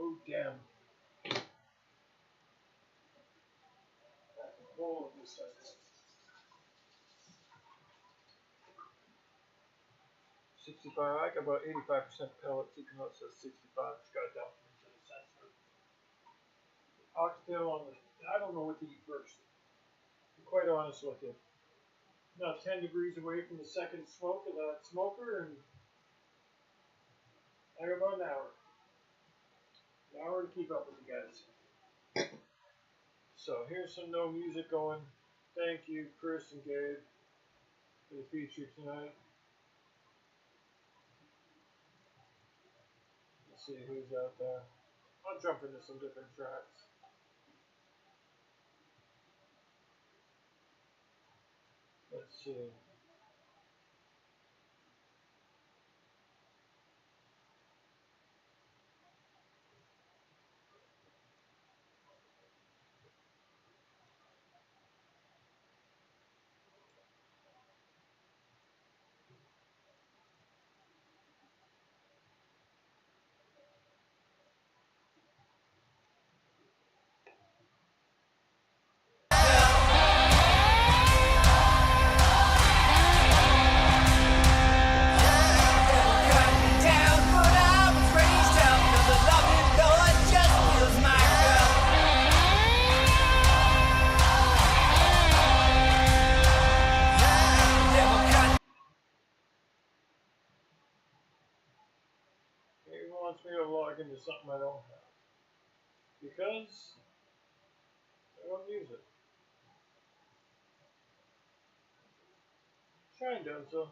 Oh, damn. That's a whole of this stuff. 65, I got about 85% pellets, even though it says 65. Just got to dump them into the sensor. Oxtail on the, I don't know what to eat first. To be quite honest with you. Now 10 degrees away from the second smoke of that smoker, and I got about an hour. An hour to keep up with you guys. So here's some no music going. Thank you, Chris and Gabe, for the feature tonight. Let's see who's out there. I'll jump into some different tracks. Let's see. He wants me to log into something I don't have. Because I don't use it. Shine does so.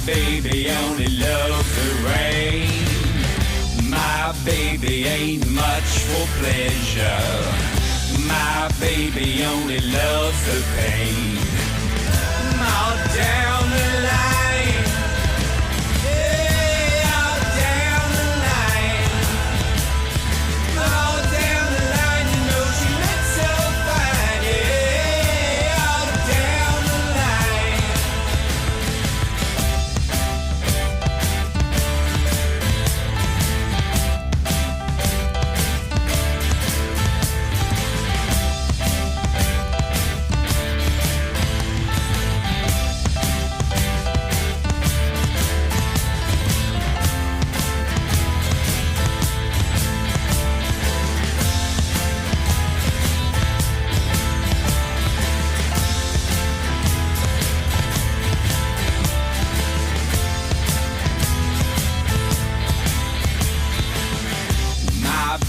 baby only loves the rain. My baby ain't much for pleasure. My baby only loves the pain. All down the line, yeah, all down the line, all down the line. You know she looks so fine, yeah, all down the line.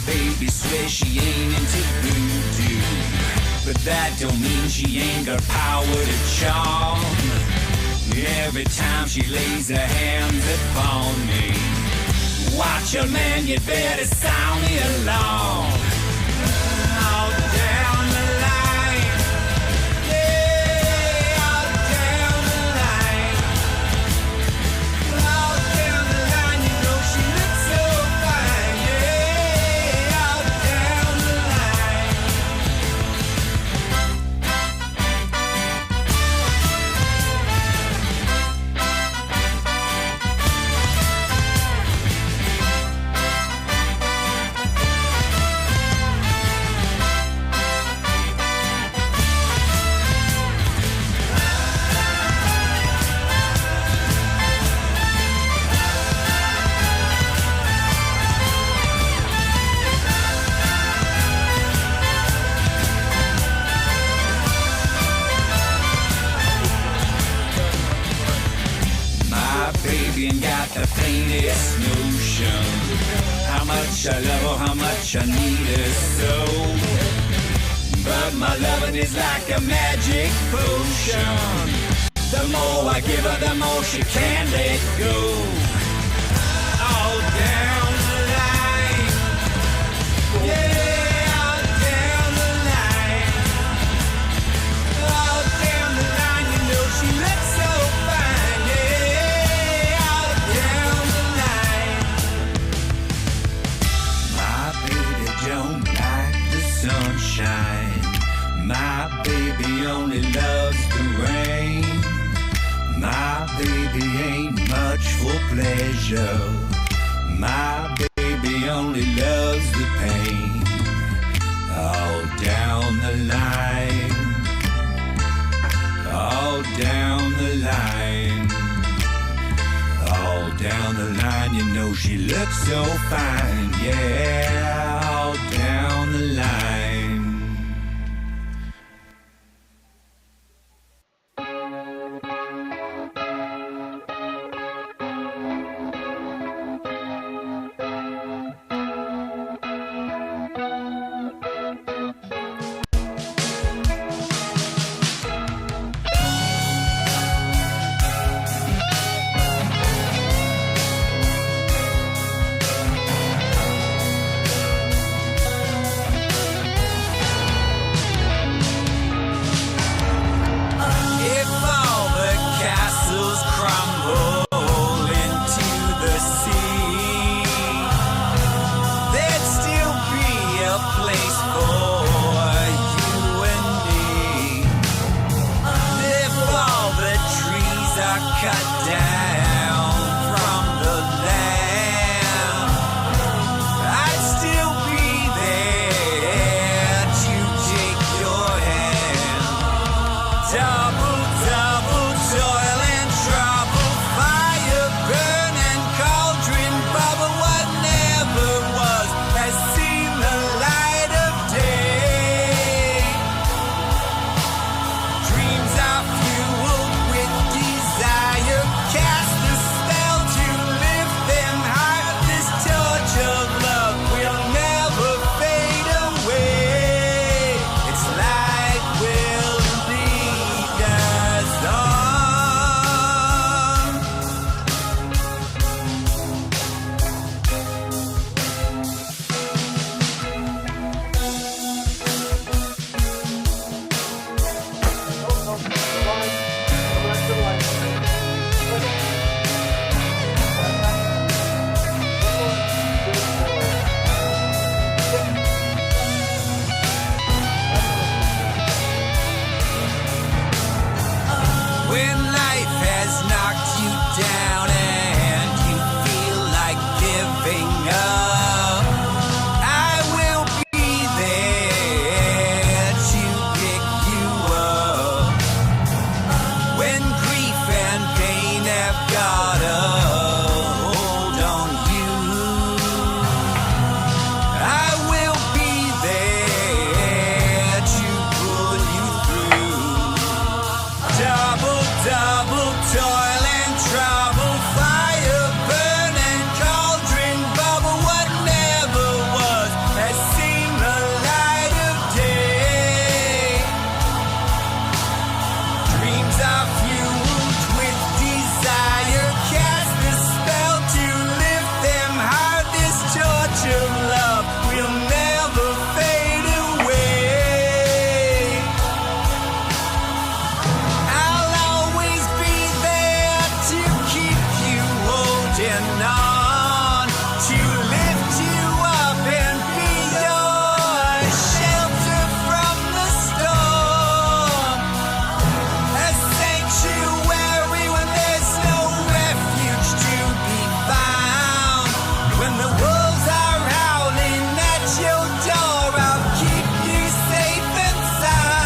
Baby swears she ain't into voodoo, but that don't mean she ain't got power to charm. Every time she lays her hands upon me, watch her man, you better sound the alarm. All down the line, yeah, all down the line, all down the line. You know she looks so fine, yeah, all down the line. My baby ain't got the faintest notion how much I love her, how much I need her so. But my loving is like a magic potion. The more I give her, the more she can't let go. All down the line, yeah, all down the line, all down the line. You know she looks so fine, yeah, all down the line. My baby don't like the sunshine. My baby only loves the rain. My baby ain't much for pleasure. My baby only loves the pain. All down the line, all down the line, all down the line. You know she looks so fine, yeah, all down the line. depend on to lift you up and be your shelter from the storm. A sanctuary when there's no refuge to be found. When the wolves are howling at your door, I'll keep you safe and sound.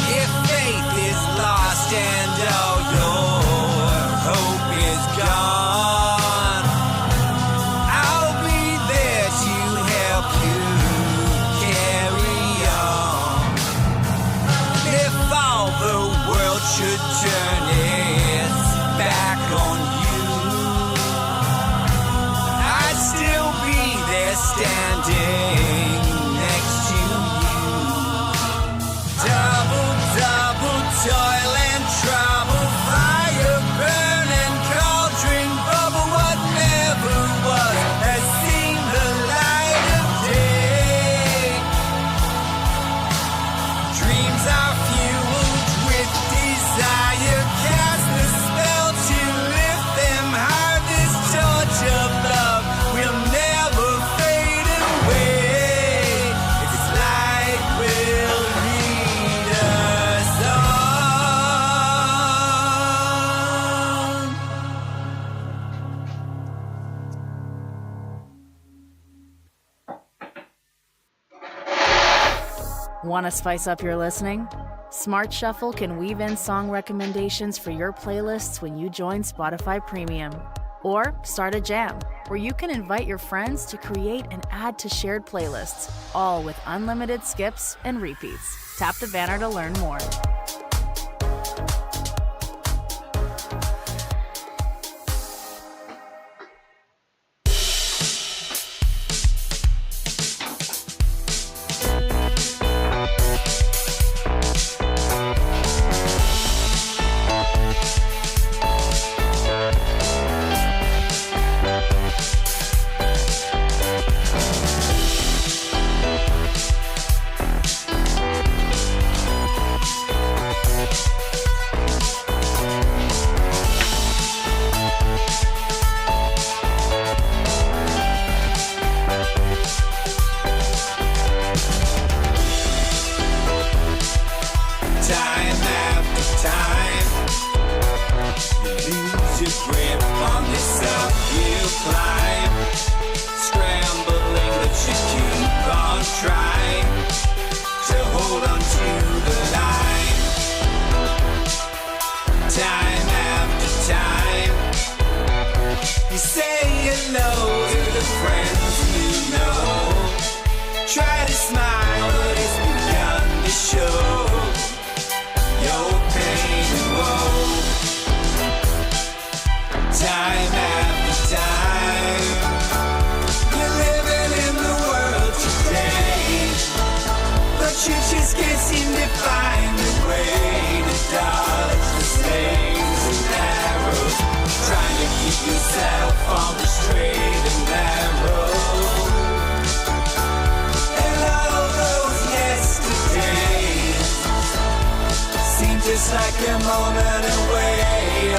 If faith is lost and all your hope is gone, I'll be there to help you carry on. If all the world should turn its back on you, I'd still be there standing next to you. Double toil and trouble, fire burn and cauldron bubble. What never was has seen the light of day. Dreams are fueled with desire, cast the spell to lift them high. This torch of love will never fade away. Its light will lead us on. Want to spice up your listening? Smart Shuffle can weave in song recommendations for your playlists when you join Spotify Premium. Or start a jam, where you can invite your friends to create and add to shared playlists, all with unlimited skips and repeats. Tap the banner to learn more. Time after time, you lose your grip on this uphill climb. Scrambling, but you keep on trying to hold on to the line. Time after time, you say hello to the friends you know. Try to smile, but it's begun to show your pain and woe. Time after time, you're living in the world today, but you just can't seem to find the way to dodge the slings and arrows, trying to keep yourself on the straight and narrow. And all those yesterdays seem just like a moment away.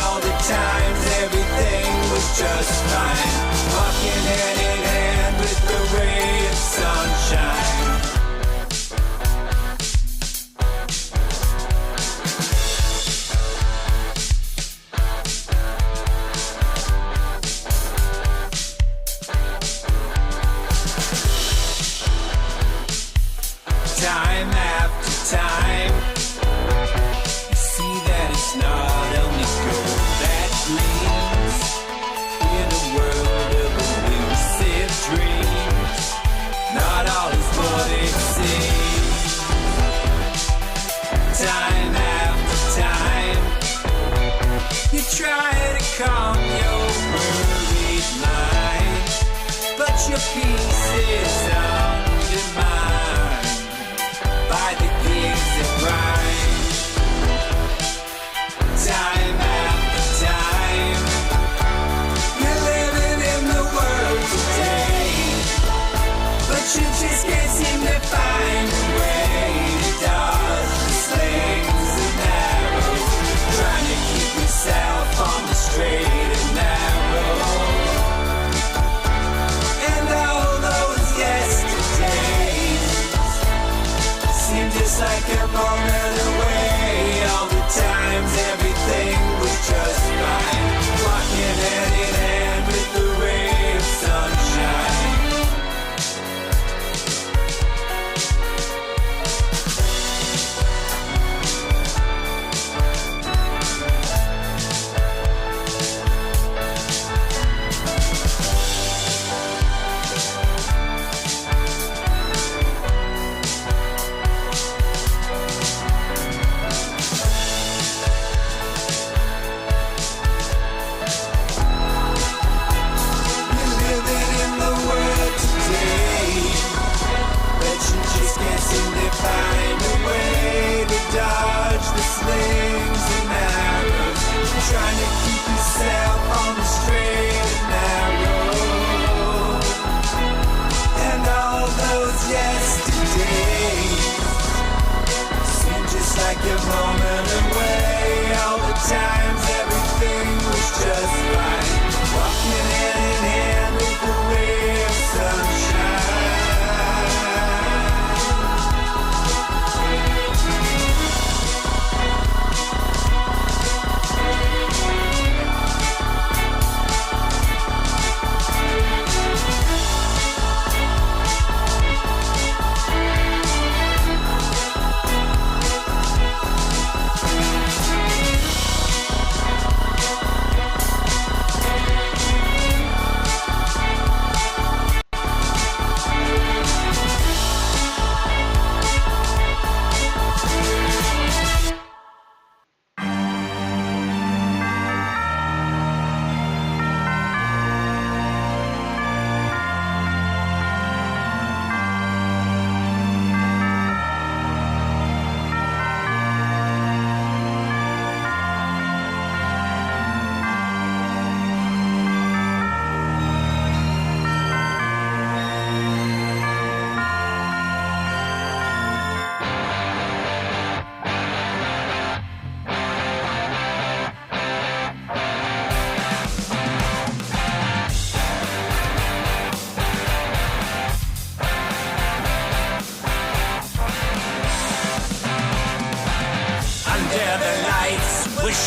All the times everything was just fine, walking hand in hand with the ray of sunshine. Time after time, you see that it's not only gold that gleams in a world of elusive dreams. Not all is what it seems. Time after time, you try to calm your worried mind, but your peace is undermined by the gigs of grind. Time after time, you're living in the world today, but you just can't seem to find a way to dodge the slings and arrows, trying to keep yourself on the straight and narrow. And all those yesterdays seem just like a moment away. All the times everything was just fine, walking hand in hand with the ray of sunshine. Find a way to dodge the slings and arrows, trying to keep yourself on the straight and narrow. And all those yesterdays seem just like a moment away. All the times everything was just fine, walking hand in hand with the ray of sunshine.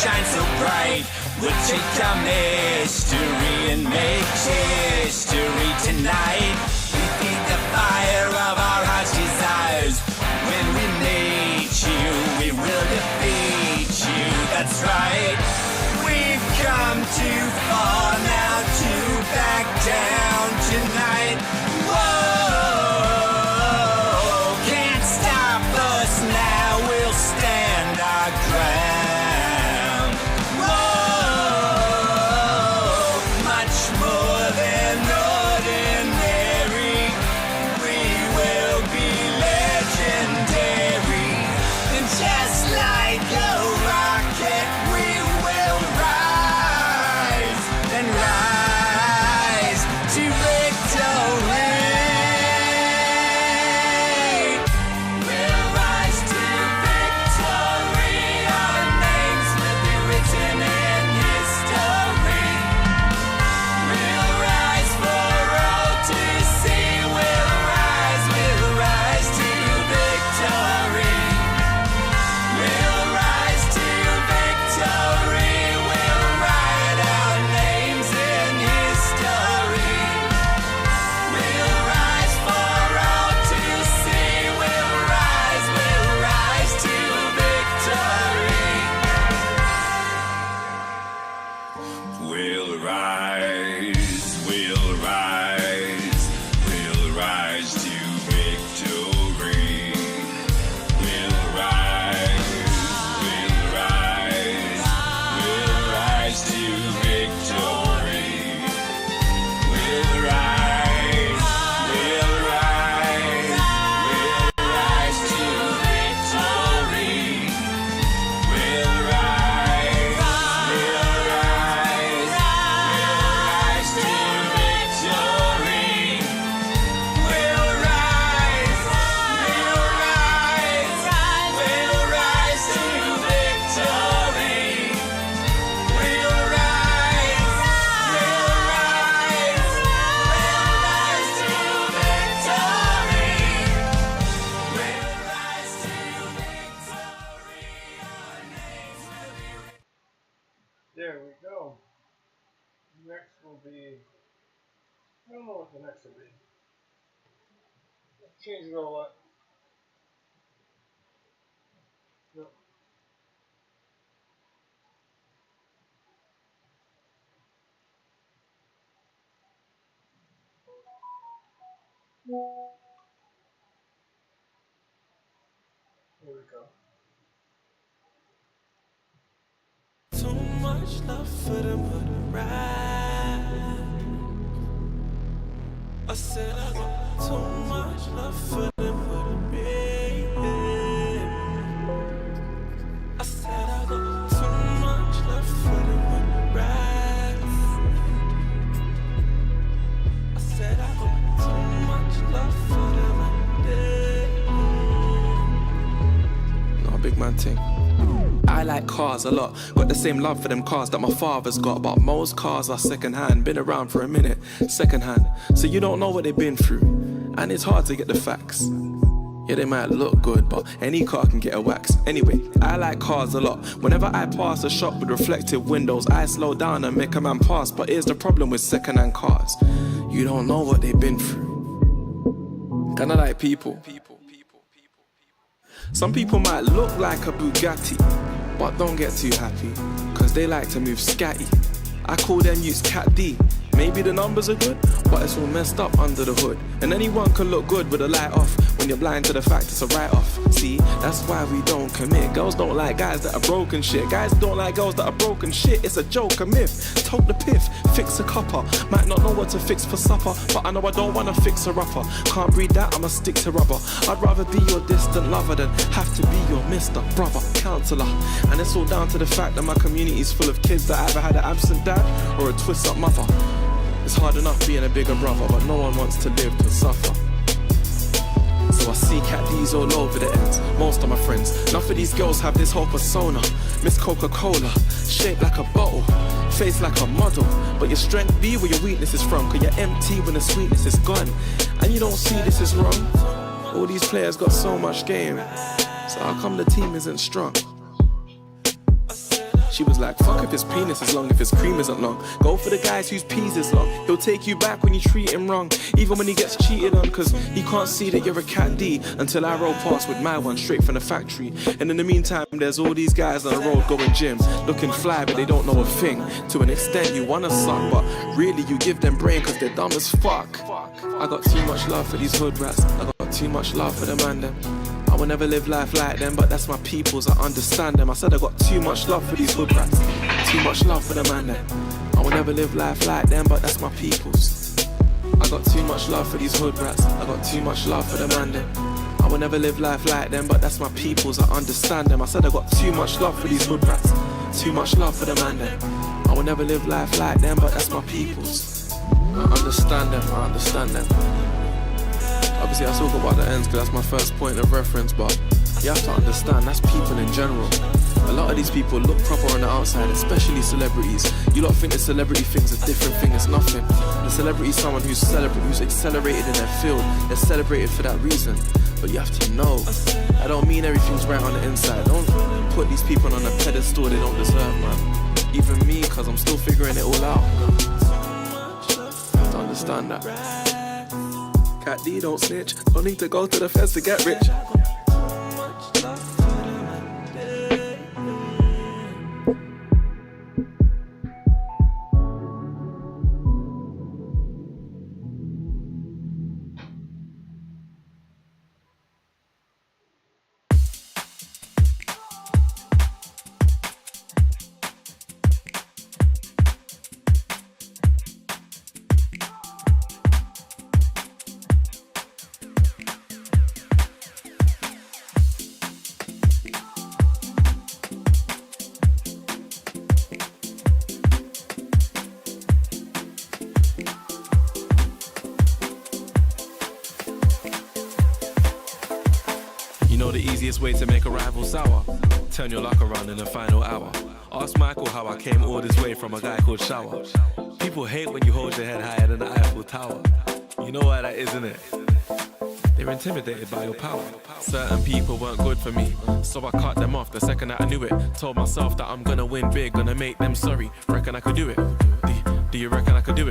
Shine so bright, we'll take our mystery and make history tonight. We feed the fire of our heart's desires. When we meet you, we will defeat you. That's right. We've come too far now to back down tonight. Whoa, can't stop us now. We'll stand our ground. Rise to victory. will be, I don't know what the next will be. Change it all up. No. Here we go. Too much love for them hood ride. I said I got too much love for them hood baby. I said I got too much love for them hood rides. I said I got too much love for them day. No, big man thing. I like cars a lot, got the same love for them cars that my father's got, but most cars are second hand, been around for a minute, second hand, so you don't know what they've been through, and it's hard to get the facts. Yeah, they might look good, but any car can get a wax. Anyway, I like cars a lot. Whenever I pass a shop with reflective windows, I slow down and make a man pass, but here's the problem with second hand cars. You don't know what they've been through. Kinda like people. Some people might look like a Bugatti, but don't get too happy, cause they like to move scatty. I call them youths Cat D. Maybe the numbers are good, but it's all messed up under the hood. And anyone can look good with a light off when you're blind to the fact it's a write-off. See, that's why we don't commit. Girls don't like guys that are broken shit. Guys don't like girls that are broken shit. It's a joke, a myth. Tote the piff, fix a copper. Might not know what to fix for supper, but I know I don't wanna fix a rapper. Can't breed that, I'ma stick to rubber. I'd rather be your distant lover than have to be your Mr. Brother, counselor. And it's all down to the fact that my community's full of kids that either had an absent dad or a twist-up mother. It's hard enough being a bigger brother, but no one wants to live to suffer. So I see Cat D's all over the ends, most of my friends. Enough of these girls have this whole persona. Miss Coca-Cola, shaped like a bottle, face like a model. But your strength be where your weakness is from, cause you're empty when the sweetness is gone. And you don't see this is wrong. All these players got so much game, so how come the team isn't strong? She was like, fuck if his penis is long, if his cream isn't long. Go for the guys whose peas is long. He'll take you back when you treat him wrong, even when he gets cheated on, cause he can't see that you're a Cat D until I roll past with my one straight from the factory. And in the meantime, there's all these guys on the road going gym, looking fly, but they don't know a thing. To an extent, you wanna suck, but really you give them brain cause they're dumb as fuck. I got too much love for these hood rats. I got too much love for the man them. I will never live life like them, but that's my peoples, I understand them. I said I got too much love for these hood rats, too much love for the man them. I will never live life like them, but that's my peoples. I got too much love for these hood rats, I got too much love for the man them. I will never live life like them, but that's my peoples, I understand them. I said I got too much love for these hood rats, too much love for the man them. I will never live life like them, but that's my peoples. I understand them, I understand them. Obviously I talk about the ends because that's my first point of reference, but you have to understand that's people in general. A lot of these people look proper on the outside, especially celebrities. You lot think the celebrity thing's a different thing, it's nothing. The celebrity is someone who's accelerated in their field. They're celebrated for that reason. But you have to know, I don't mean everything's right on the inside. Don't put these people on a pedestal they don't deserve, man. Even me, cause I'm still figuring it all out. You have to understand that. Cat D don't snitch, don't need to go to the feds to get rich. The easiest way to make a rival sour, turn your luck around in the final hour. Ask Michael how I came all this way from a guy called Shower. People hate when you hold your head higher than the Eiffel Tower. You know why that is, isn't it? They're intimidated by your power. Certain people weren't good for me, so I cut them off the second that I knew it. Told myself that I'm gonna win big, gonna make them sorry. Reckon I could do it? Do you reckon I could do it?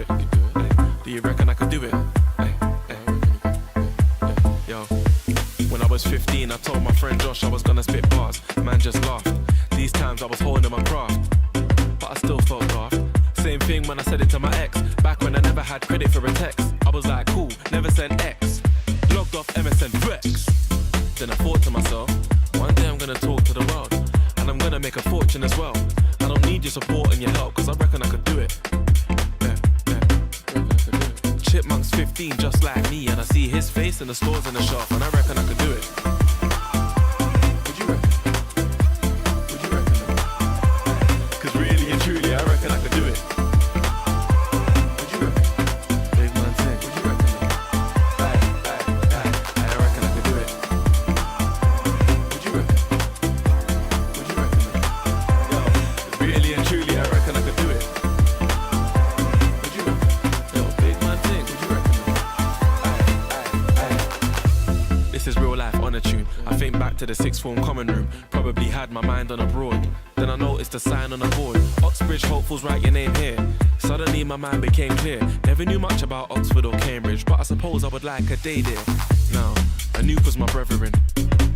Josh, I was gonna spit bars. Man just laughed. These times I was holding my craft, but I still felt daft. Same thing when I said it to my ex. Back when I never had credit for a text. I was like, cool, never sent X. Logged off MSN Vex. Then I thought to myself, one day I'm gonna talk to the world, and I'm gonna make a fortune as well. I don't need your support and your help, cause I reckon I could do it. Chipmunk's 15 just like me, and I see his face in the stores and the shop, and I reckon I could do it. Would you reckon? Would you reckon? Cause really and truly I reckon I could do it. Would you reckon? Big man thing. Would you reckon? I reckon I could do it. Would you reckon? Would you reckon? Yo, really and truly I reckon I could do it. This is real life on a tune. I think back to the sixth form common room. Probably had my mind on abroad. Then I noticed a sign on the board. Oxbridge hopefuls, write your name here. Suddenly my mind became clear. Never knew much about Oxford or Cambridge, but I suppose I would like a day there. Now, Anoop was my brethren.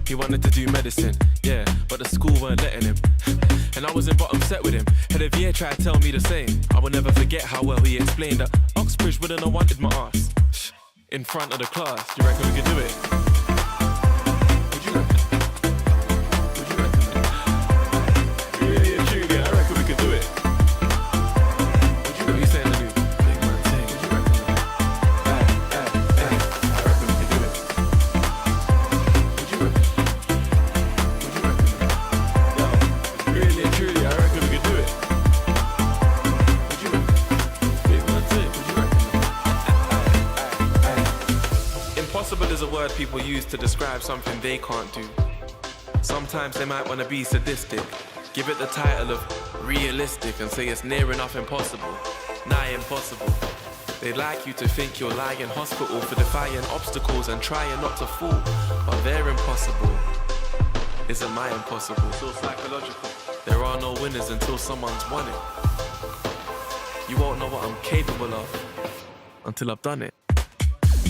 He wanted to do medicine, yeah, but the school weren't letting him. And I was in bottom set with him. Head of year tried to tell me the same. I will never forget how well he explained that Oxbridge wouldn't have wanted my ass in front of the class. Do you reckon we could do it? Impossible is a word people use to describe something they can't do. Sometimes they might want to be sadistic, give it the title of realistic and say it's near enough impossible, nigh impossible. They'd like you to think you're lying in hospital for defying obstacles and trying not to fall, but they're impossible. Isn't my impossible? It's all psychological. There are no winners until someone's won it. You won't know what I'm capable of until I've done it.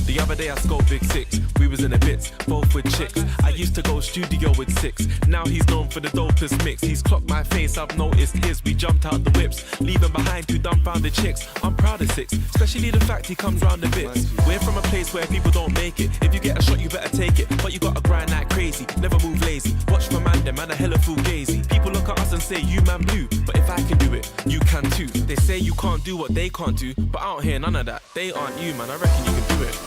The other day I scoped Big Six, we was in the bits, both with chicks. I used to go studio with Six, now he's known for the dopest mix. He's clocked my face, I've noticed his. We jumped out the whips, leaving behind two dumbfounded chicks. I'm proud of Six, especially the fact he comes round the bits. We're from a place where people don't make it. If you get a shot you better take it, but you gotta grind like crazy, never move lazy. Watch for man, them man a hella fugazi. People look at us and say you man blue, but if I can do it, you can too. They say you can't do what they can't do, but I don't hear none of that. They aren't you man, I reckon you can do it.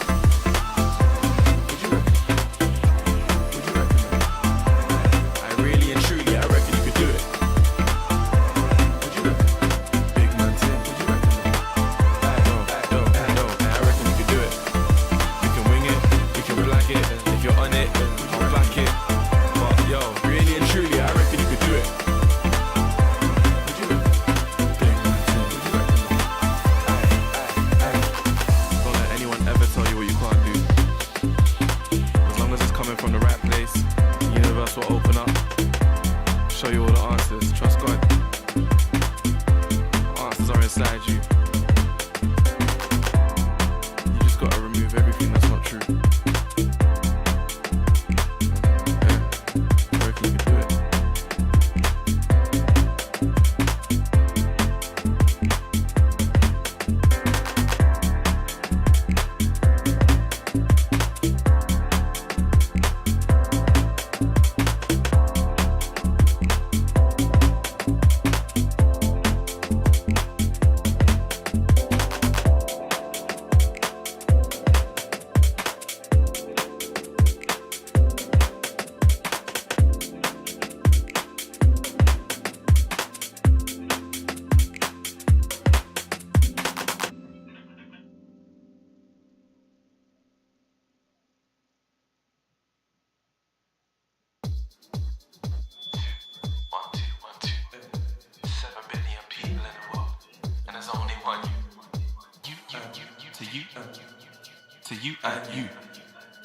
To you and you.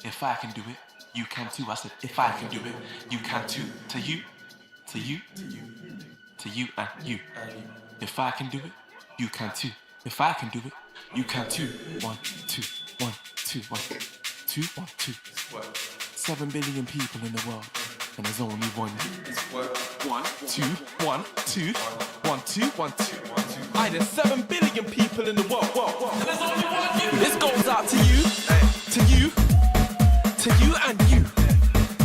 If I can do it, you can too. I said, if I can do it, you can too. To you and you. If I can do it, you can too. If I can do it, you can too. 1, 2, 1, 2, 1, 2, 1, 2. 7 billion people in the world. and there's only one you. 1, 2, 1, 2, 1, 2, 1, 2. Aye, there's 7 billion people in the world, and there's only one you. This goes out to you, to you and you.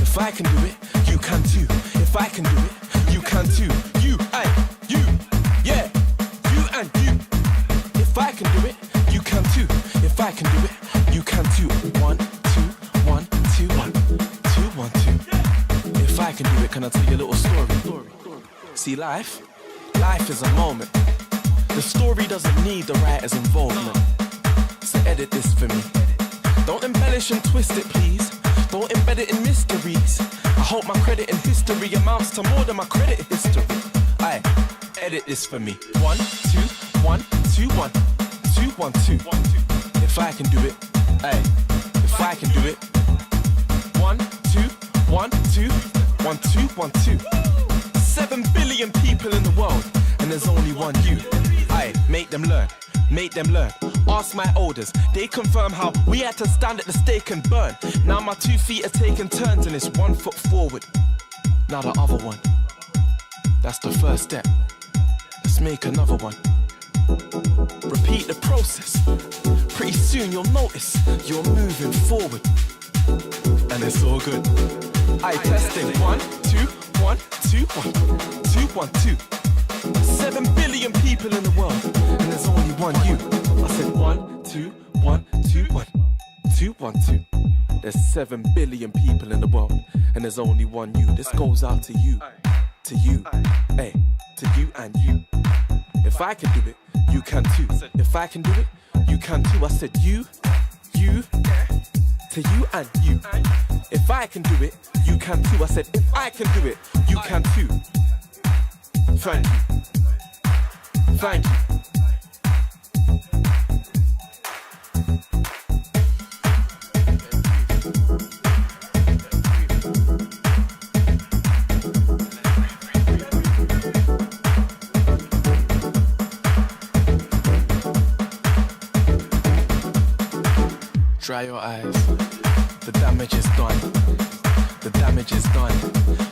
If I can do it, you can too. If I can do it, you can too. You, aye, you, yeah, you and you. If I can do it, you can too. If I can do it, you can too. 1, 2, 1, 2, 1, 2, 1, 2. If I can do it, can I tell you a little story? See, life is a moment. The story doesn't need the writer's involvement. So edit this for me. Don't embellish and twist it, please. Don't embed it in mysteries. I hope my credit in history amounts to more than my credit history. Aye, edit this for me. 1, 2, 1, 2, 1, 2, 1, 2. If I can do it, aye, if I can do it. 1, 2, 1, 2, 1, 2, 1, 2. 7 billion people in the world, and there's only one you. Aye, make them learn. Make them learn. Ask my elders, they confirm how we had to stand at the stake and burn. Now my 2 feet are taking turns and it's 1 foot forward. Now the other one. That's the first step. Let's make another one. Repeat the process. Pretty soon you'll notice you're moving forward. And it's all good. I testing 1, 2, 1, 2, 1, 2, 1, 2. 7 billion people in the world, and there's only one you. I said 1, 2, 1, 2, 1, 2, 1, 2. There's 7 billion people in the world, and there's only one you. This goes out to you, hey, to you and you. If I can do it, you can too. If I can do it, you can too. I said you, to you and you. If I can do it, you can too. I said if I can do it, you can too. Thank you. Thank you. Dry your eyes. The damage is done. The damage is done.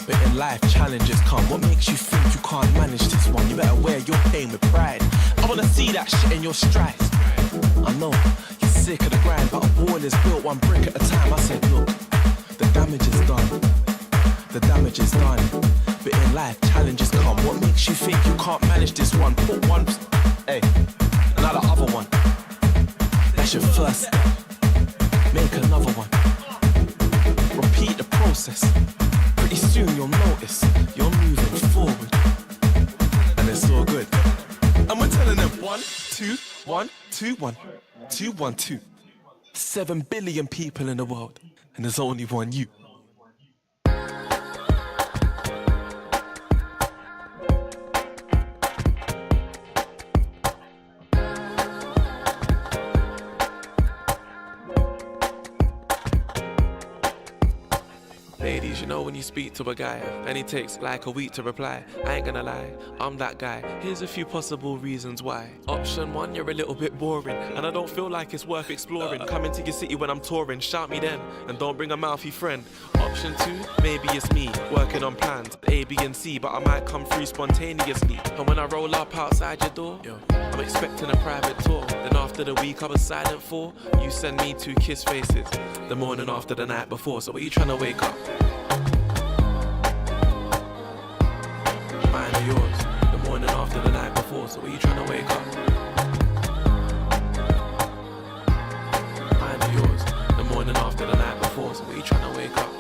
But in life, challenges come. What makes you think you can't manage this one? You better wear your pain with pride. I wanna see that shit in your strides. I know, you're sick of the grind, but a wall is built 1 brick at a time. I said, look, the damage is done. The damage is done. But in life, challenges come. What makes you think you can't manage this one? Put one, hey, now the other one. That's your first step. Make another one. Repeat the process. Pretty soon you'll notice you're moving forward. And it's all good. And we're telling them 1, 2, 1, 2, 1, 2, 1, 2. 7 billion people in the world, and there's only one you. Ladies, you know when you speak to a guy and he takes like a week to reply, I ain't gonna lie, I'm that guy. Here's a few possible reasons why. Option 1, you're a little bit boring and I don't feel like it's worth exploring. Coming to your city when I'm touring, shout me then and don't bring a mouthy friend. Option 2, maybe it's me working on plans A, B and C, but I might come through spontaneously. And when I roll up outside your door, I'm expecting a private tour. Then after the week I was silent for, you send me 2 kiss faces the morning after the night before. So what you trying to wake up? Mine or yours, the morning after the night before. So what you trying to wake up? Mine or yours, the morning after the night before. So what you trying to wake up?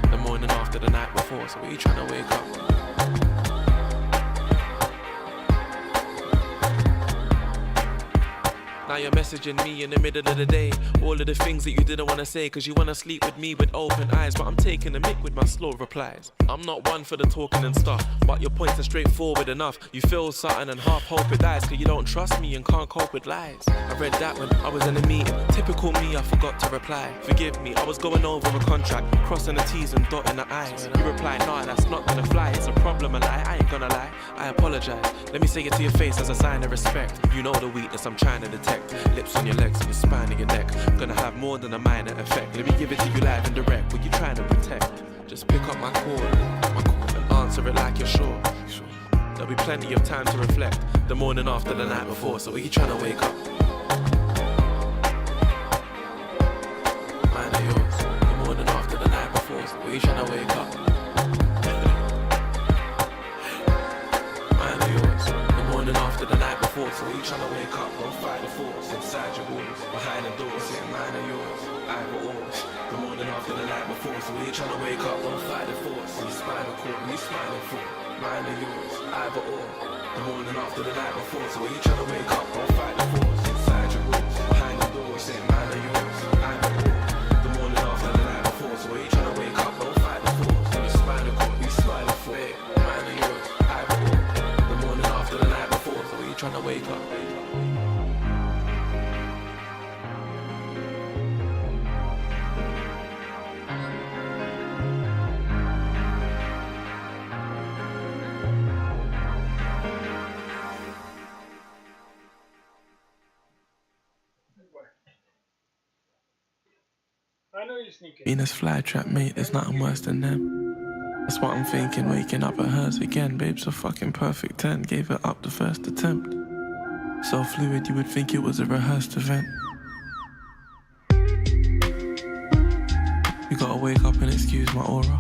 The morning after the night before. So what you trying to wake up? Now you're messaging me in the middle of the day. All of the things that you didn't want to say, cause you want to sleep with me with open eyes. But I'm taking a mick with my slow replies. I'm not one for the talking and stuff, but your points are straightforward enough. You feel something and half hope it dies, cause you don't trust me and can't cope with lies. I read that when I was in a meeting. Typical me, I forgot to reply. Forgive me, I was going over a contract, crossing the T's and dotting the I's. You replied, nah, that's not gonna fly. It's a problem, a lie, I ain't gonna lie. I apologize. Let me say it to your face as a sign of respect. You know the weakness I'm trying to detect. direct. Lips on your legs and the spine of your neck. Gonna have more than a minor effect. Let me give it to you live and direct. What you trying to protect? Just pick up my call, and answer it like you're sure. There'll be plenty of time to reflect. The morning after, the night before. So are you trying to wake up? Mine are yours. The morning after, the night before. So are you trying to wake up? Mine are yours. The morning after, the night before. So are you trying to wake up? Don't fight the force inside your walls, behind the doors. Say mine are yours. Either or. The morning after, the night before. So are you trying to wake up? Don't fight the force. You spinal cord, you smiling for. Mine or yours, either or. The morning after, the night before. So when you try to wake up, don't fight the force. Inside your walls, behind the door, say mine or yours, either or. The morning after, the night before. So when you try to wake up, don't fight the force. You spinal cord, you smiling for. Mine or yours, either or. The morning after, the night before. So when you trying to wake up. I know you're sneaking. Venus flytrap, mate, there's nothing worse than them. That's what I'm thinking, waking up at hers again. Babe's a fucking perfect 10, gave it up the first attempt. So fluid, you would think it was a rehearsed event. You gotta wake up and excuse my aura.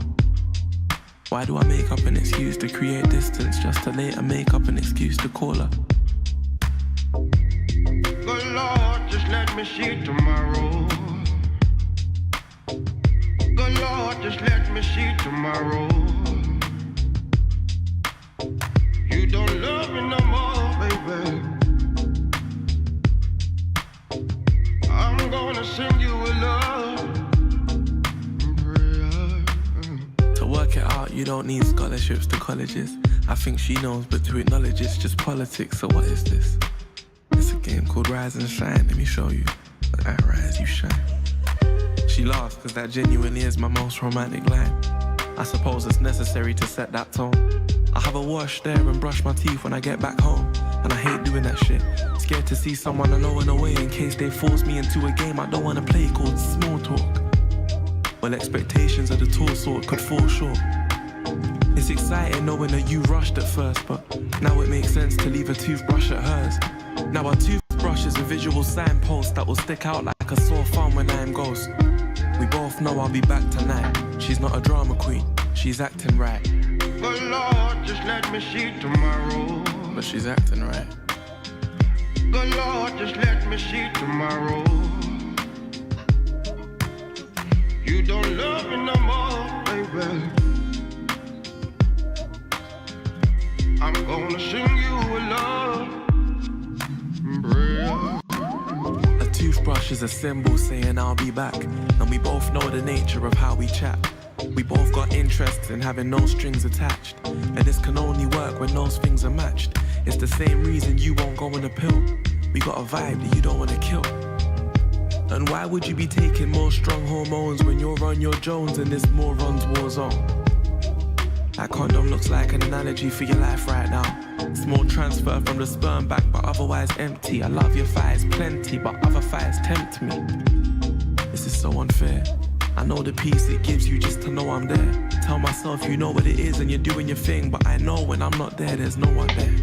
Why do I make up an excuse to create distance just to later make up an excuse to call her? Good Lord, just let me see tomorrow. Good Lord, just let me see tomorrow. You don't love me no more, baby. I'm gonna sing you a love prayer. To work it out, you don't need scholarships to colleges. I think she knows, but to acknowledge it's just politics, so what is this? It's a game called Rise and Shine, let me show you. I rise, you shine. She laughs, cause that genuinely is my most romantic line. I suppose it's necessary to set that tone. I have a wash there and brush my teeth when I get back home. And I hate doing that shit. Scared to see someone I know in a way in case they force me into a game I don't wanna play called small talk. Well, expectations of the tall sort could fall short. It's exciting knowing that you rushed at first, but now it makes sense to leave a toothbrush at hers. Now our toothbrush is a visual signpost that will stick out like a sore thumb when I am ghost. We both know I'll be back tonight. She's not a drama queen, she's acting right. Good Lord, just let me see tomorrow. But she's acting right. Good Lord, just let me see tomorrow. You don't love me no more, baby. I'm gonna sing you a love prayer. A toothbrush is a symbol saying I'll be back. And we both know the nature of how we chat. We both got interests in having no strings attached. And this can only work when those things are matched. It's the same reason you won't go on a pill. We got a vibe that you don't wanna kill. And why would you be taking more strong hormones when you're on your Jones in this morons war zone? That condom looks like an analogy for your life right now. Small transfer from the sperm bank, but otherwise empty. I love your thighs plenty, but other thighs tempt me. This is so unfair. I know the peace it gives you just to know I'm there. Tell myself you know what it is and you're doing your thing, but I know when I'm not there, there's no one there.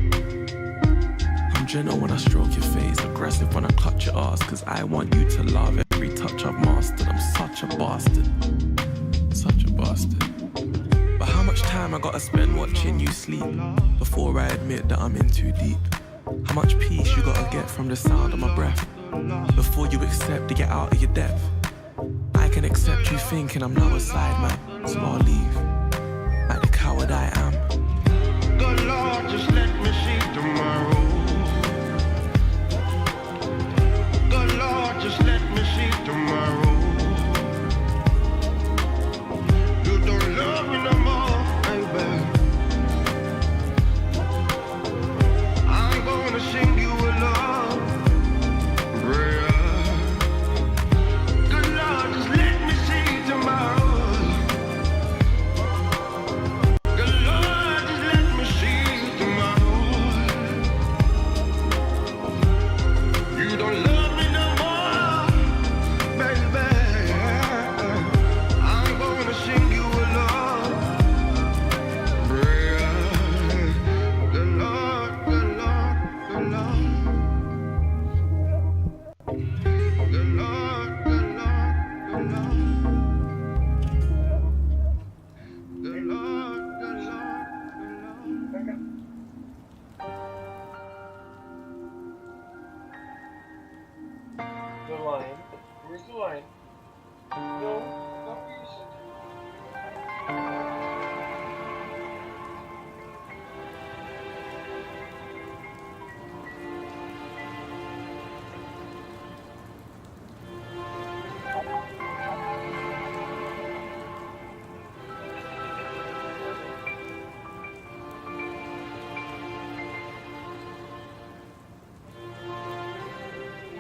I'm gentle when I stroke your face, aggressive when I clutch your ass, cause I want you to love every touch I've mastered. I'm such a bastard. Such a bastard. But how much time I gotta spend watching you sleep before I admit that I'm in too deep? How much peace you gotta get from the sound of my breath before you accept to get out of your depth? I can accept you thinking I'm now a side man, so I'll leave like the coward I am. Good Lord, just let me see tomorrow. Good Lord, just let me see tomorrow. You don't love me no more, baby. I'm gonna sing you a love prayer. Good Lord, just let me see tomorrow. Good Lord.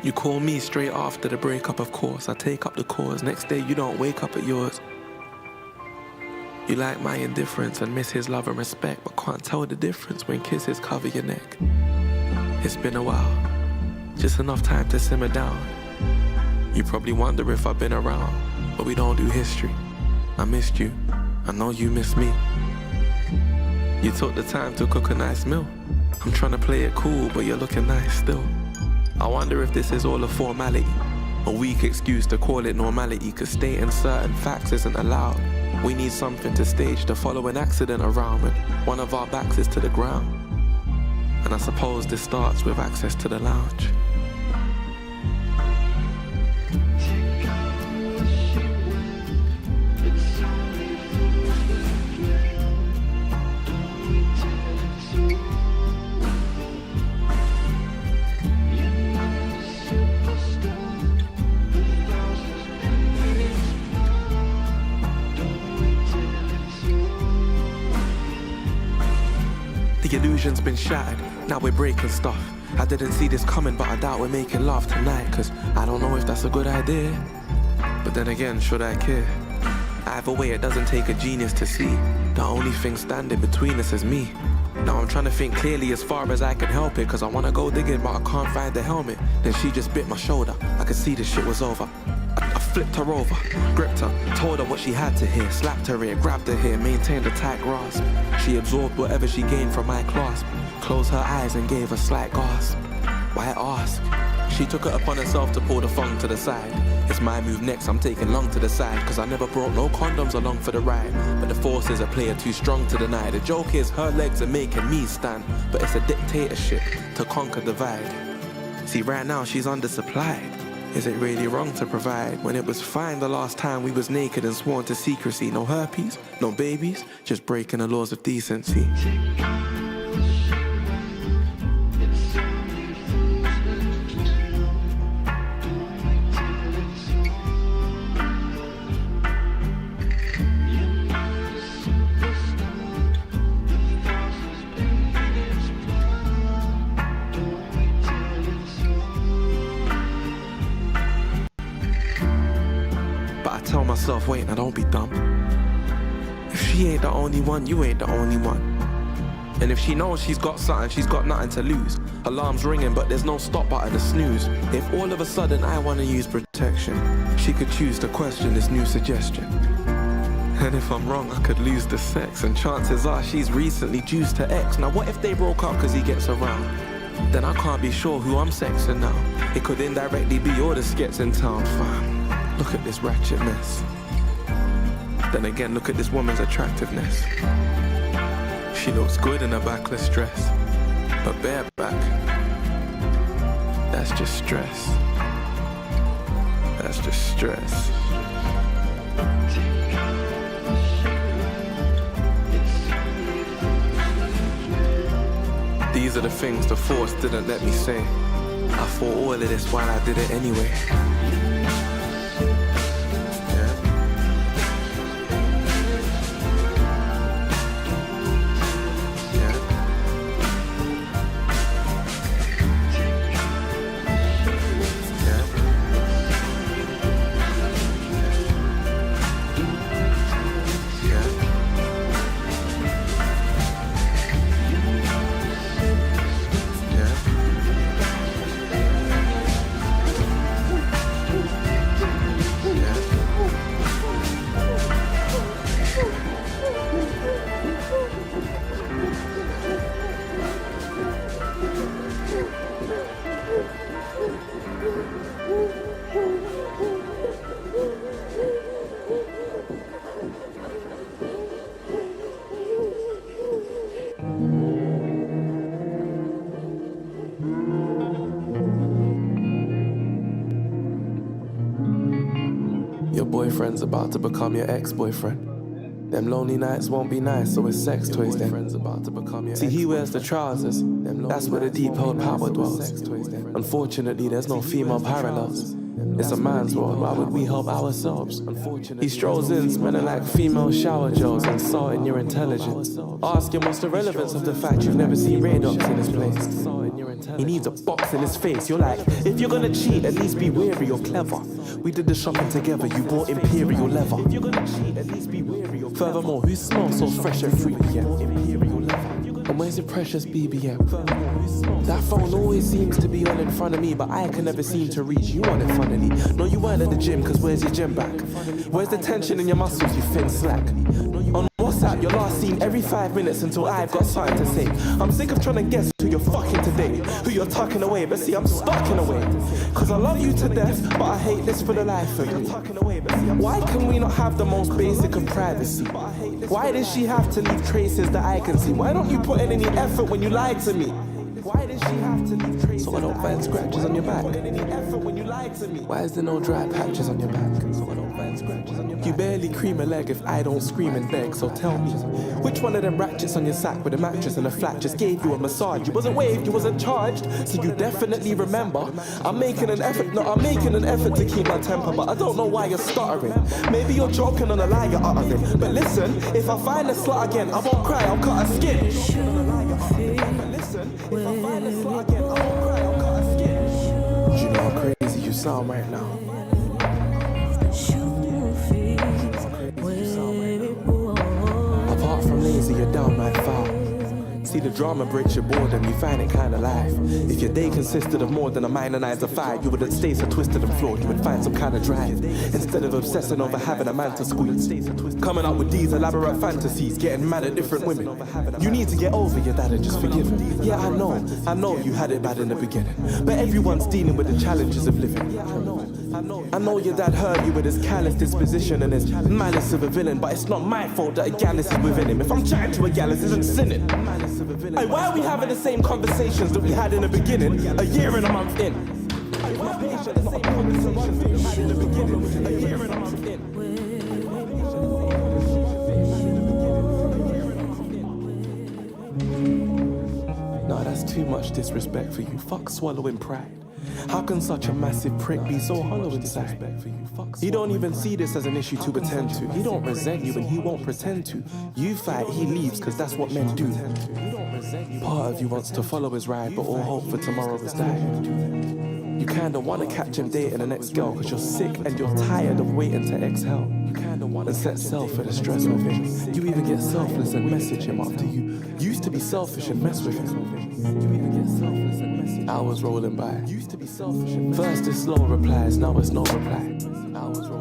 You call me straight after the breakup, of course. I take up the cause. Next day you don't wake up at yours. You like my indifference and miss his love and respect, but can't tell the difference when kisses cover your neck. It's been a while, just enough time to simmer down. You probably wonder if I've been around, but we don't do history. I missed you, I know you missed me. You took the time to cook a nice meal. I'm trying to play it cool, but you're looking nice still. I wonder if this is all a formality, a weak excuse to call it normality, cause stating certain facts isn't allowed. We need something to stage to follow an accident around when one of our backs is to the ground. And I suppose this starts with access to the lounge. The illusion's been shattered, now we're breaking stuff. I didn't see this coming, but I doubt we're making love tonight, cause I don't know if that's a good idea. But then again, should I care? Either way, it doesn't take a genius to see. The only thing standing between us is me. Now I'm trying to think clearly as far as I can help it, cause I wanna go digging but I can't find the helmet. Then she just bit my shoulder, I could see the shit was over. I flipped her over, gripped her, told her what she had to hear, slapped her ear, grabbed her hair, maintained a tight grasp. She absorbed whatever she gained from my clasp, closed her eyes and gave a slight gasp. Why ask? She took it upon herself to pull the thong to the side. It's my move next, I'm taking long to the side, cause I never brought no condoms along for the ride. But the forces at play are too strong to deny. The joke is her legs are making me stand, but it's a dictatorship to conquer divide. See, right now she's undersupplied. Is it really wrong to provide when it was fine the last time we was naked and sworn to secrecy? No herpes, no babies, just breaking the laws of decency. Tell myself, wait, now don't be dumb. If she ain't the only one, you ain't the only one. And if she knows she's got something, she's got nothing to lose. Alarm's ringing, but there's no stop button to snooze. If all of a sudden I want to use protection, she could choose to question this new suggestion. And if I'm wrong, I could lose the sex, and chances are she's recently juiced her ex. Now what if they broke up cause he gets around? Then I can't be sure who I'm sexing now. It could indirectly be all the skets in town, fam. Look at this ratchet mess. Then again, look at this woman's attractiveness. She looks good in a backless dress, but bareback, that's just stress. That's just stress. These are the things the force didn't let me say. I thought all of this while I did it anyway. Your boyfriend's about to become your ex-boyfriend. Them lonely nights won't be nice, so it's sex toys then. See, he wears the trousers, that's where the deep-held power dwells. Unfortunately, there's no female parallels. It's a man's world, why would we help ourselves? He strolls in, smelling like female shower gels, insulting your intelligence. Asking what's the relevance of the fact you've never seen Radox in his place. He needs a box in his face. You're like, if you're gonna cheat, at least be wary or clever. We did the shopping together, you bought imperial leather. If you're gonna cheat, at least be wary or clever. Furthermore, who smells so fresh and free? Yeah. And where's your precious BBM? That phone always seems to be on in front of me, but I can never seem to reach you on it funnily. No, you weren't at the gym, cause where's your gym back? Where's the tension in your muscles, you thin slack? On WhatsApp, you're last seen every 5 minutes until I've got something to say. I'm sick of trying to guess who you're fucking today, who you're tucking away, but see, I'm stuck in a way. Cause I love you to death, but I hate this for the life of you. Why can we not have the most basic of privacy? Why does she have to leave traces that I can see? Why don't you put in any effort when you lie to me? Why does she have to leave traces so I don't find scratches on your back? Why is there no dry patches on your back? So I don't find scratches on your back. You barely cream a leg if I don't scream and beg. So tell me, which one of them ratchets on your sack with a mattress and a flat just gave you a massage? You wasn't waved, you wasn't charged, so you definitely remember. I'm making an effort to keep my temper, but I don't know why you're stuttering. Maybe you're joking on a lie you're uttering. But listen, if I find a slut again, I won't cry, I'll cut her skin. If I find a slut again, I won't cry, I'll cut her skin. Do you know how crazy you sound right now? Apart from lazy, you're downright foul. See, the drama breaks your boredom, you find it kinda life. If your day consisted of more than a minor 9 to 5, you wouldn't stay so twisted and flawed, you would find some kind of drive. Instead of obsessing over having a man to squeeze, coming up with these elaborate fantasies, getting mad at different women. You need to get over your dad and just forgive him. Yeah, I know you had it bad in the beginning, but everyone's dealing with the challenges of living. I know your dad hurt you with his callous disposition and his malice of a villain, but it's not my fault that a gallus is within him. If I'm chatting to a gallus, isn't sinning. Hey, why are we having the same conversations that we had in the beginning, a year and a month in? Hey, why are we having the same conversations that we had in the beginning, a year and a month in? No, that's too much disrespect for you. Fuck swallowing pride. How can such a massive prick be so hollow inside? You don't even see this as an issue to attend to. He don't resent you and he won't pretend to. You fight, he leaves, cause that's what men do. Part of you wants to follow his ride, but all hope for tomorrow is died. You kinda wanna catch him dating the next girl, cause you're sick and you're tired of waiting to exhale. And set self for the stress with him. You even get selfless and message him after you used to be selfish and mess with him. Hours rolling by. First it's slow replies, now it's no reply.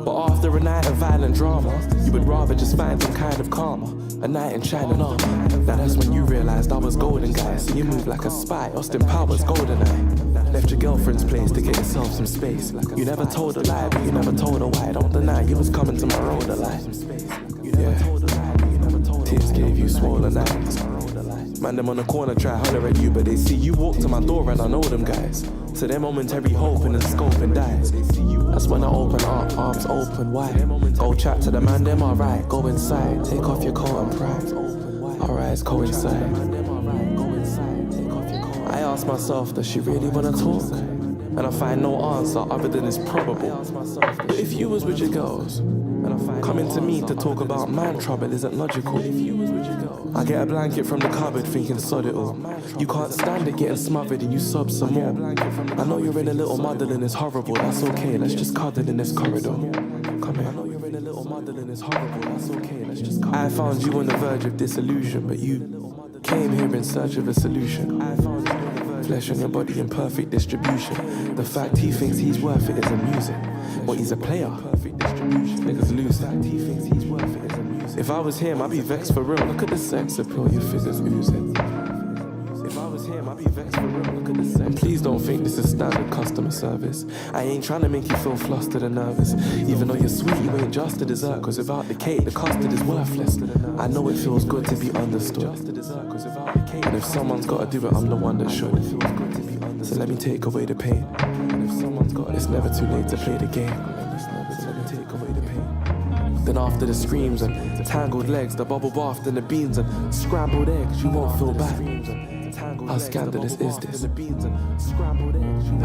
But after a night of violent drama, you would rather just find some kind of karma. A night in China armor. Now that's when you realized I was golden, guys. So you move like a spy, Austin Powers, golden eye. Left your girlfriend's place to get yourself some space. You never told a lie, but you never told her why. Don't deny you was coming to my road a lie. Yeah. Tears gave you swollen eyes. Man, them on the corner try holler at you, but they see you walk to my door and I know them guys. So their momentary hoping and scoping dies. That's when I open up, arms open wide. Go chat to the man, them alright. Go inside, take off your coat and pride. Our eyes coincide. I ask myself, does she really wanna talk? And I find no answer other than it's probable. But if you was with your girls, coming to me to talk about man trouble isn't logical. I get a blanket from the cupboard thinking sod it all. You can't stand it getting smothered and you sob some more. I know you're in a little muddle and it's horrible, that's okay, let's just cuddle in this corridor. Come here. I know you're in a little muddle and it's horrible, that's okay, let's just cuddle. I found you on the verge of disillusion, but you came here in search of a solution. Flesh on your body in perfect distribution. The fact he thinks he's worth it is amusing. Well, he's a player. Niggas lose it. If I was him, I'd be vexed for real. Look at the sex appeal your figures oozing. If I was him, I'd be vexed for real. Look at the sex. And please don't think this is standard customer service. I ain't trying to make you feel flustered and nervous. Even though you're sweet, you ain't just a dessert. Cause without the cake, the custard is worthless. I know it feels good to be understood. And if someone's gotta do it, I'm the one that should. So let me take away the pain. It's never too late to play the game. Then after the screams and tangled legs, the bubble bath and the beans and scrambled eggs, you won't feel bad. How scandalous is this? I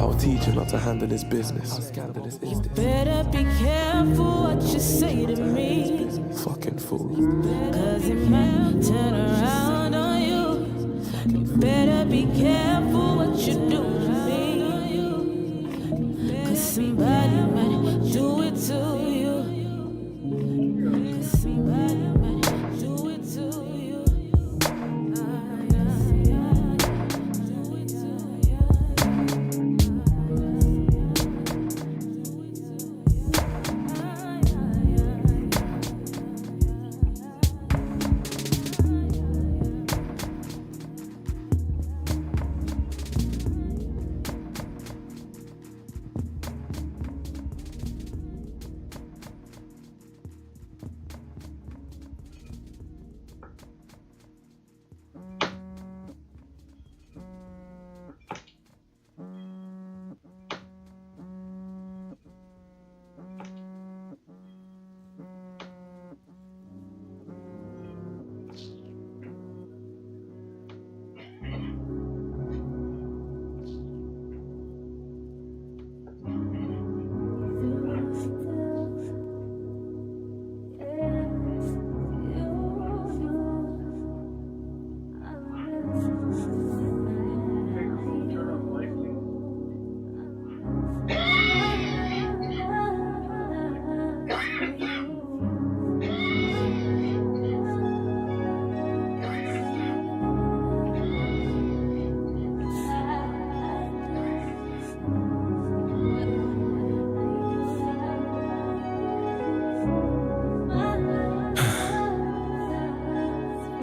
will teach him not to handle his business. How scandalous is this? Better be careful what you say to me, Fucking fool. cause it might turn around on you. Better be careful what you do to me, cause somebody might do it to you. Cause somebody might do it to you. Turn on lightly.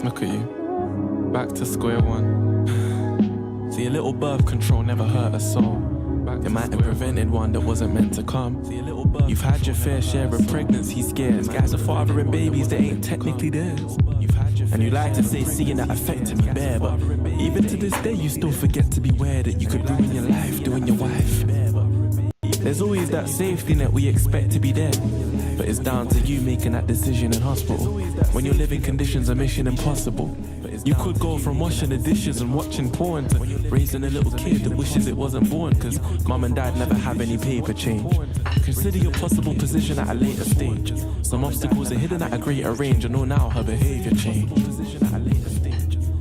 Look at you. Back to square one. See, a little birth control never hurt a soul. It might have prevented one that wasn't meant to come. You've had your fair share of pregnancy scares. Guys are fathering babies that ain't technically theirs. And you like to say seeing that affected me bare, but even to this day you still forget to beware that you could ruin your life doing your wife. There's always that safety net we expect to be there, but it's down to you making that decision in hospital. When your living conditions are mission impossible, you could go from washing the dishes and watching porn to raising a little kid that wishes it wasn't born, cause mum and dad never have any paper change. Consider your possible position at a later stage. Some obstacles are hidden at a greater range, and know now her behaviour changed.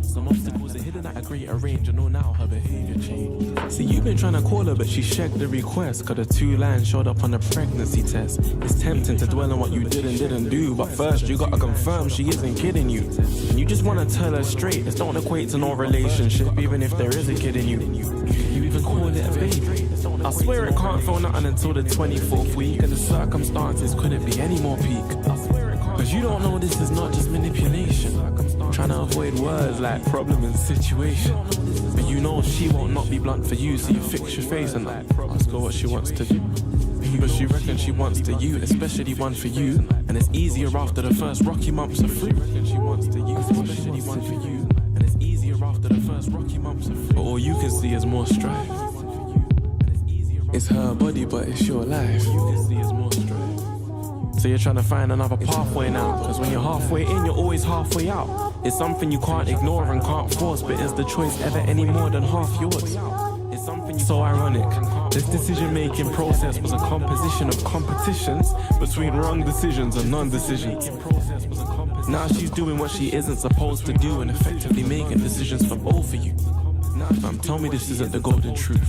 Some obstacles are hidden at a greater range, and know now her behaviour changed. See, you've been trying to call her, but she shagged the request, cause the 2 lines showed up on the pregnancy test. It's tempting to dwell on what you did and didn't do, but first you gotta confirm she isn't kidding you. And you just wanna tell her straight, this don't equate to no relationship, even if there is a kid in you. You even call it a baby. I swear it can't feel nothing until the 24th week, and the circumstances couldn't be any more peak. Cause you don't know this is not just manipulation. Trying to avoid words like problem and situation. But you know she won't not be blunt for you, so you fix your face and ask her what she wants to do. But she reckons she wants to you, especially one for you. And it's easier after the first rocky months of fruit. She wants to you, especially one for you. And it's easier after the first rocky months of fruit. But all you can see is more strife. It's her body, but it's your life. You can see is more strife. So you're trying to find another pathway now, cause when you're halfway in, you're always halfway out. It's something you can't ignore and can't force, but is the choice ever any more than half yours? It's something so ironic. This decision-making process was a composition of competitions between wrong decisions and non-decisions. Now she's doing what she isn't supposed to do and effectively making decisions for both of you. Tell me this isn't the golden truth.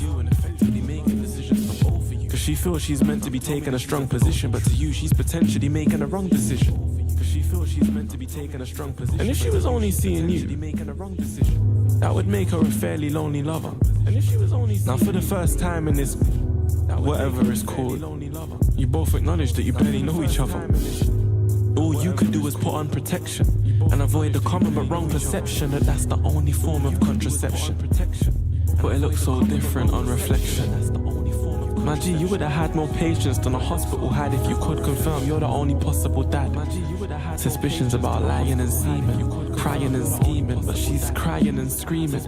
Cause she feels she's meant to be taking a strong position, but to you she's potentially making a wrong decision. Cause she feels she's meant to be taking a strong position. And if she was only seeing you, that would make her a fairly lonely lover. And if she was only now for the first time in this whatever it's called, you both acknowledge that you barely know each other. All you could do is put on protection and avoid the common but wrong perception that that's the only form of contraception. But it looks so different on reflection. My G, you would have had more patience than a hospital had if you could confirm you're the only possible dad. Suspicions about lying and seeming, crying and scheming, but she's crying and screaming.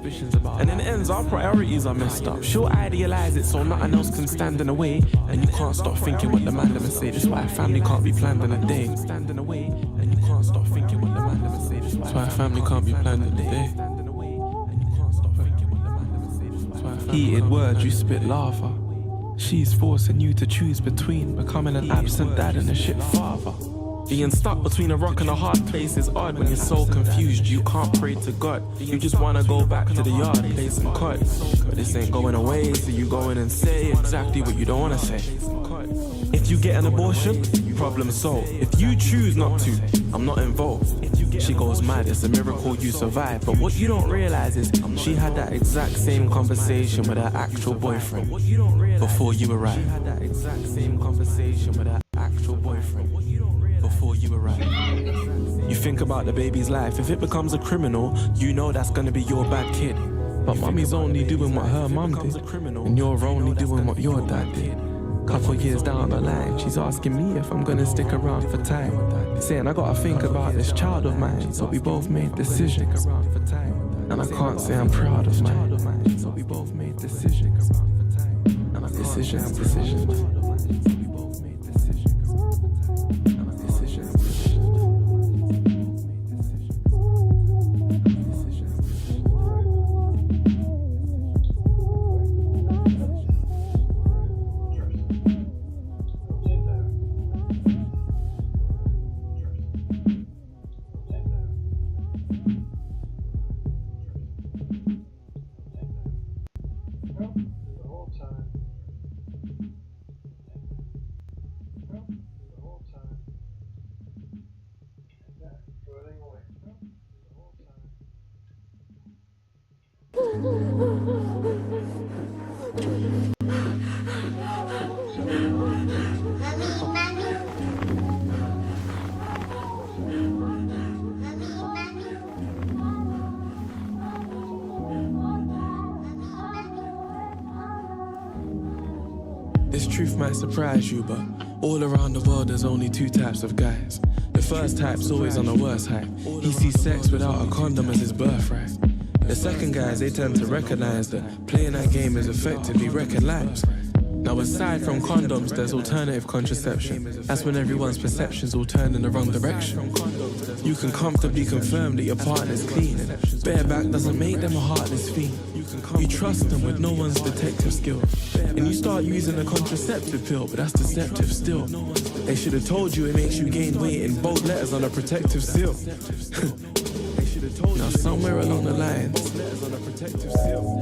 And in the end, our priorities are messed up. She'll idealize it so nothing else can stand in the way, and you can't stop thinking what the man never say. That's why a family can't be planned in a day. And you can't stop thinking what the man never say. That's why a family can't be planned in a day. Heated words, you spit lava. She's forcing you to choose between becoming an absent dad and a shit father. Being stuck between a rock and a hard place is odd when you're so confused you can't pray to God. You just wanna go back to the yard, play some COD. But this ain't going away, so you go in and say exactly what you don't wanna say. If you get an abortion, problem solved. If you choose not to, I'm not involved. She goes mad, it's a miracle you survive. But what you don't realize is she had that exact same conversation with her actual boyfriend before you arrived. She had that exact same conversation with her actual boyfriend before you arrive. You think about the baby's life. If it becomes a criminal, you know that's gonna be your bad kid. But mommy's only doing what her mum did, and you're only doing what your dad did. Couple years down the line, she's asking me if I'm gonna stick around for time, saying I gotta think about this child of mine. So we both made decisions, and I can't say I'm proud of mine. So we both made decisions, and decisions. This truth might surprise you, but all around the world there's only two types of guys. The first type's always on the worst hype. He sees sex without a condom as his birthright. The second guys, they tend to recognize that playing that game is effectively wrecking lives. Now aside from condoms, there's alternative contraception. That's when everyone's perceptions all turn in the wrong direction. You can comfortably confirm that your partner's clean, and bareback doesn't make them a heartless fiend. You trust them with no one's detective skill, and you start using a contraceptive pill, but that's deceptive still. They should have told you it makes you gain weight in bold letters on a protective seal. Now somewhere along the lines,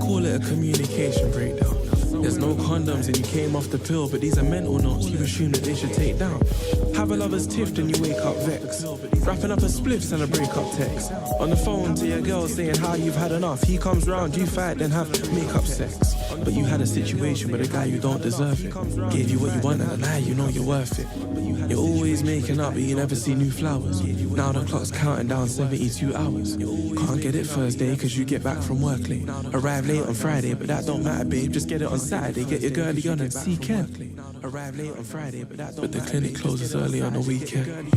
call it a communication breakdown. There's no condoms and you came off the pill, but these are mental notes you assume that they should take down. Have a lover's tiff and you wake up vexed, wrapping up a spliffs and a breakup text. On the phone to your girl saying how you've had enough. He comes round, you fight, then have make-up sex. But you had a situation with a guy you don't deserve it. Gave you what you want and now you know you're worth it. You're always making up but you never see new flowers. Now the clock's counting down 72 hours. Can't get it Thursday cause you get back from work late. Arrive late on Friday but that don't matter babe. Just get it on Saturday, get your girlie on and see Ken. Arrive late on Friday but that don't matter. But the clinic closes early on the weekend.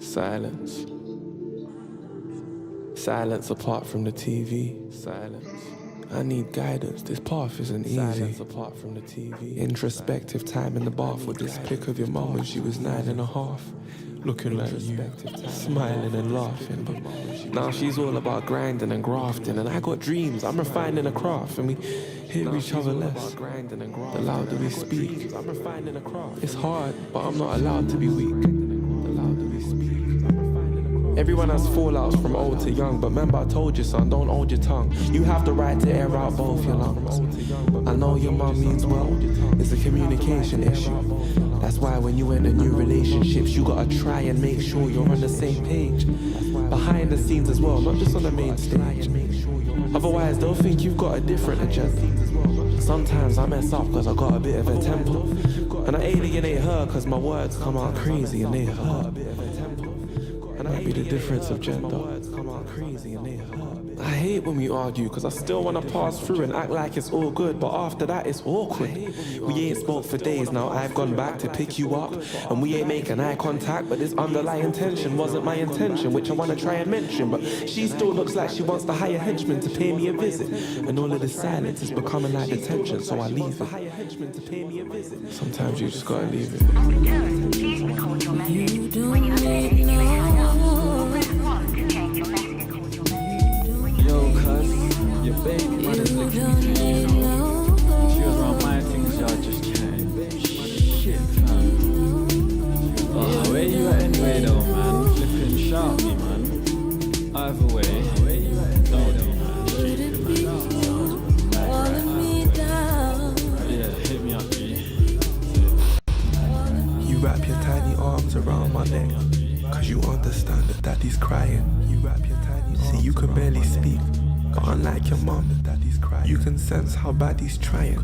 Silence. Silence apart from the TV. Silence. I need guidance. This path isn't easy. Silence apart from the TV. Introspective time in the bath with this pic of your mum when she was 9.5. Looking like you, smiling and laughing. But now she's all about grinding and grafting. And I got dreams. I'm refining a craft. And we hear each other less. The louder we speak. It's hard, but I'm not allowed to be weak. The louder we speak. Everyone has fallouts from old to young, but remember I told you, son, don't hold your tongue. You have the right to air out both your lungs. I know your mum means well, it's a communication issue. That's why when you enter new relationships, you gotta try and make sure you're on the same page. Behind the scenes as well, not just on the main stage. Otherwise, they'll think you've got a different agenda. Sometimes I mess up cause I got a bit of a temper. And I alienate her cause my words come out crazy and they hurt. And that be the difference of gender. I hate when we argue cause I still wanna pass through and act like it's all good, but after that it's awkward. We ain't spoke for days now, I've gone back to pick you up, and we ain't making eye contact, but this underlying tension wasn't my intention, which I wanna try and mention, but she still looks like she wants to hire henchmen to pay me a visit, and all of this silence is becoming like detention, so I leave it. Sometimes you just gotta leave it. Please record your message. When you have finished, you may hang up. Press 1 to change your message. Yo, cuz, your baby mother's looking to you, know. She was around my things, y'all just chatting. Shit, fam. Oh, where you at anyway, though, man? Flipping sharp me, man. Either way, where you at? Don't do, man. Stupid, man. Yeah, hit me up, G. You wrap your tiny arms around my neck, cause you understand that daddy's crying. You wrap your tiny arms. See, you can barely speak, but unlike your mum, you can sense how bad he's trying.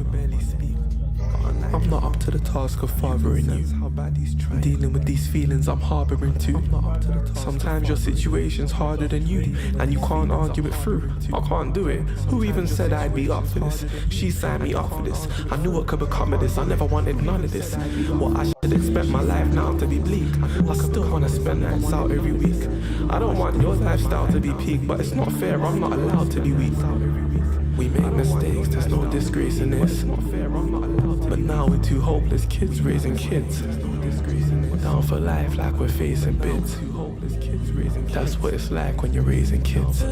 I'm not up to the task of fathering you. Dealing with these feelings I'm harboring too. Sometimes your situation's harder than you, and you can't argue it through. I can't do it. Who even said I'd be up for this? She signed me up for this. I knew what could become of this. I never wanted none of this. What I should expect my life now to be bleak. I still wanna spend nights out every week. I don't want your lifestyle to be peak, but it's not fair. I'm not allowed to be weak. We make mistakes, there's no disgrace in this. But now we're two hopeless kids raising kids. Down for life like we're facing bids. That's what it's like when you're raising kids.